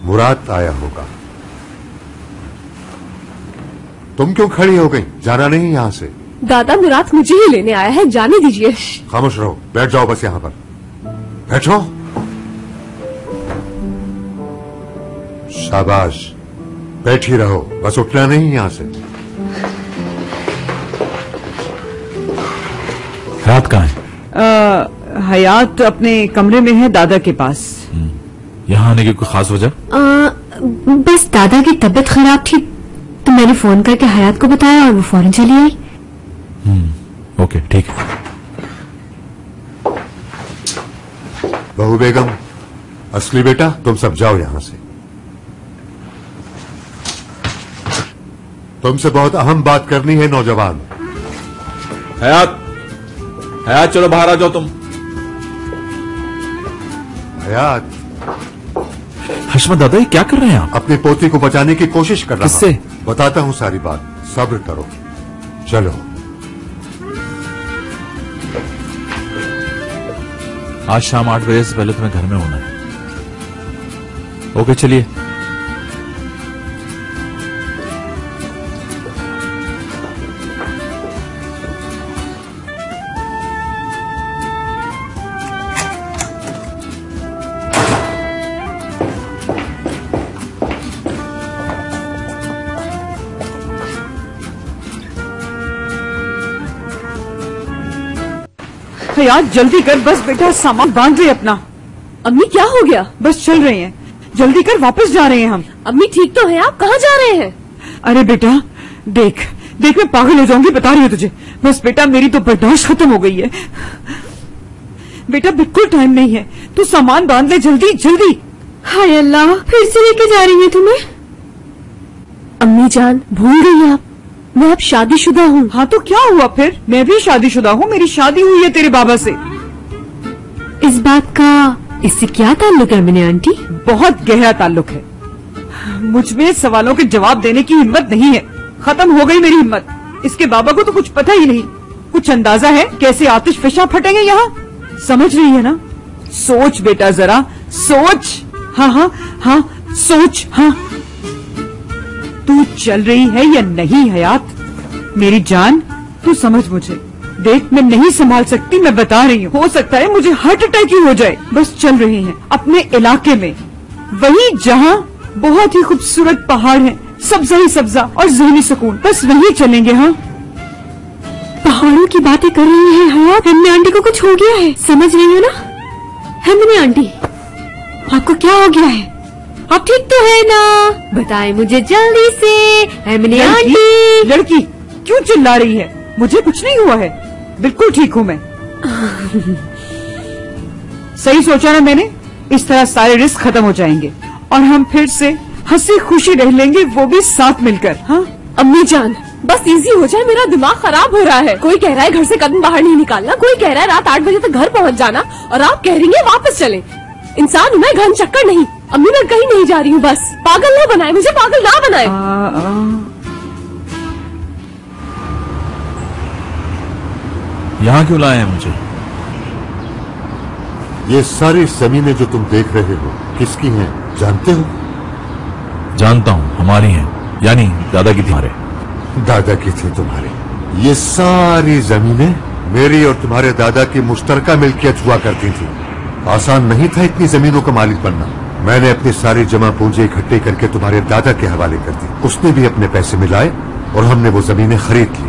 मुराद आया होगा। तुम क्यों खड़ी हो गई? जाना नहीं यहां से। दादा मुराद मुझे ही लेने आया है, जाने दीजिए। खामोश रहो, बैठ जाओ बस यहां पर। बैठो। शाबाश, बैठी रहो, बस उठना नहीं यहां से। हयात कहाँ है? हयात अपने कमरे में है, दादा के पास। यहाँ आने की कोई खास वजह? बस दादा की तबीयत खराब थी तो मैंने फोन करके हयात को बताया और वो फौरन चली आई। ओके, ठीक है। बहू बेगम, असली बेटा, तुम सब जाओ यहां से। तुमसे बहुत अहम बात करनी है नौजवान। हयात, हयात चलो बाहर आ जाओ तुम। हयात। हशमत दादा, ये क्या कर रहे हैं आप? अपनी पोती को बचाने की कोशिश कर रहा हूं। किससे? बताता हूं सारी बात, सब्र करो। चलो। आज शाम 8 बजे से पहले तुम्हें घर में होना है। ओके, चलिए। हयात जल्दी कर, बस बेटा सामान बांध रहे अपना। अम्मी क्या हो गया? बस चल रहे हैं, जल्दी कर, वापस जा रहे हैं हम। अम्मी ठीक तो है, आप कहाँ जा रहे हैं? अरे बेटा देख देख, मैं पागल हो जाऊंगी, बता रही हूँ तुझे। बस बेटा मेरी तो बर्दाश्त खत्म हो गई है। बेटा बिल्कुल टाइम नहीं है, तू सामान बांध ले, जल्दी जल्दी। हाय अल्लाह, फिर से लेके जा रही है तुम्हें? अम्मी जान, भूल गई आप, मैं अब शादीशुदा हूँ। हाँ तो क्या हुआ फिर, मैं भी शादीशुदा हूँ, मेरी शादी हुई है तेरे बाबा से। इस बात का इससे क्या ताल्लुक है मिनी आंटी? बहुत गहरा ताल्लुक है। मुझ में सवालों के जवाब देने की हिम्मत नहीं है, खत्म हो गई मेरी हिम्मत। इसके बाबा को तो कुछ पता ही नहीं। कुछ अंदाजा है कैसे आतिश फिशा फटेंगे यहाँ? समझ रही है ना? सोच बेटा जरा, सोच। हाँ हाँ हाँ, सोच। हाँ, तू चल रही है या नहीं हयात? मेरी जान, तू समझ मुझे। देख मैं नहीं संभाल सकती, मैं बता रही हूँ। हो सकता है मुझे हार्ट अटैक ही हो जाए। बस चल रहे हैं अपने इलाके में, वही जहाँ बहुत ही खूबसूरत पहाड़ हैं, सब्जा ही सब्जा और ज़हनी सुकून, बस वहीं चलेंगे। हाँ, पहाड़ों की बातें कर रही है हयात? हेमनी आंटी को कुछ हो गया है, समझ रही हो ना? हेमनी आंटी, आपको क्या हो गया है? आप ठीक तो है ना? बताए मुझे जल्दी से। हेमनी आंटी। लड़की क्यों चिल्ला रही है? मुझे कुछ नहीं हुआ है, बिल्कुल ठीक हूँ मैं। सही सोचा ना मैंने? इस तरह सारे रिस्क खत्म हो जाएंगे और हम फिर से हंसी खुशी रह लेंगे, वो भी साथ मिलकर। हाँ अम्मी जान, बस इजी हो जाए, मेरा दिमाग खराब हो रहा है। कोई कह रहा है घर से कदम बाहर नहीं निकालना, कोई कह रहा है रात 8 बजे तक घर पहुँच जाना, और आप कह रही हैं वापस चले। इंसान हूँ मैं, घन चक्कर नहीं। अम्मी मैं कहीं नहीं जा रही हूँ, बस पागल ना बनाए मुझे, पागल ना बनाए। यहाँ क्यों लाए हैं मुझे? ये सारी जमीनें जो तुम देख रहे हो किसकी हैं जानते हो? जानता हूँ, हमारी हैं, यानी दादा की थी। हमारे दादा की थी तुम्हारे? ये सारी जमीनें मेरी और तुम्हारे दादा की मुश्तरका मिल्कियत हुआ करती थी। आसान नहीं था इतनी जमीनों का मालिक बनना। मैंने अपनी सारी जमा पूंजी इकट्ठी करके तुम्हारे दादा के हवाले कर दी। उसने भी अपने पैसे मिलाए और हमने वो जमीनें खरीद ली।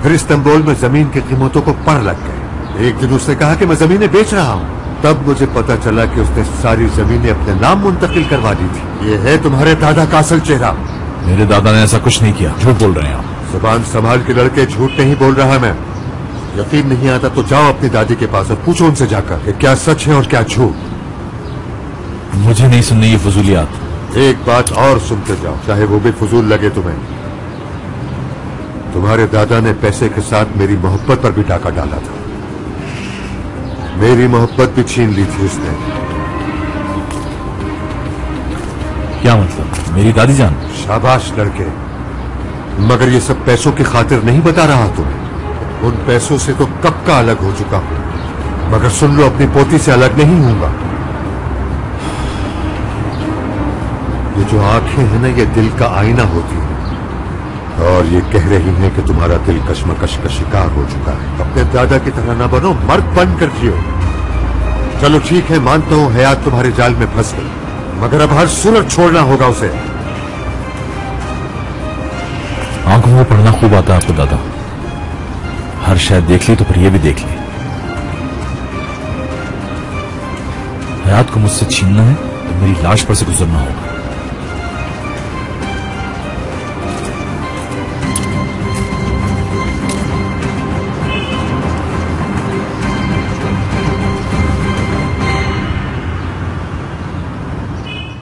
फिर इस्तांबुल में जमीन की कीमतों को पढ़ लग गए। एक दिन उसने कहा कि मैं जमीनें बेच रहा हूँ। तब मुझे पता चला कि उसने सारी जमीनें अपने नाम मुंतकिल करवा दी थी। ये है तुम्हारे दादा का असल चेहरा। मेरे दादा ने ऐसा कुछ नहीं किया, झूठ बोल रहे हैं आप। जुबान संभाल के लड़के, झूठ नहीं बोल रहा मैं। यकीन नहीं आता तो जाओ अपनी दादी के पास और पूछो उनसे जाकर कि क्या सच है और क्या झूठ। मुझे नहीं सुननी ये फजूलियात। एक बात और सुनते जाओ, चाहे वो भी फजूल लगे तुम्हें। तुम्हारे दादा ने पैसे के साथ मेरी मोहब्बत पर भी डाका डाला था। मेरी मोहब्बत भी छीन ली थी उसने। क्या मतलब? मेरी दादी जान? शाबाश लड़के, मगर ये सब पैसों की खातिर नहीं बता रहा तुम्हें। उन पैसों से तो कब का अलग हो चुका हूं, मगर सुन लो, अपनी पोती से अलग नहीं हूंगा। जो आंखें हैं ना, ये दिल का आईना होती है, और ये कह रही हैं कि तुम्हारा दिल कश्मकश का शिकार हो चुका है। अपने दादा की तरह ना बनो, मर्द बनकर जियो। चलो ठीक है, मानता हूं हयात तुम्हारे जाल में फंस गई, मगर अब हर सूरत छोड़ना होगा उसे। आंखों में पढ़ना खूब आता है आपको दादा, हर शायद देख ली तो फिर ये भी देख ली। हयात को मुझसे छीनना है तो मेरी लाश पर से गुजरना होगा।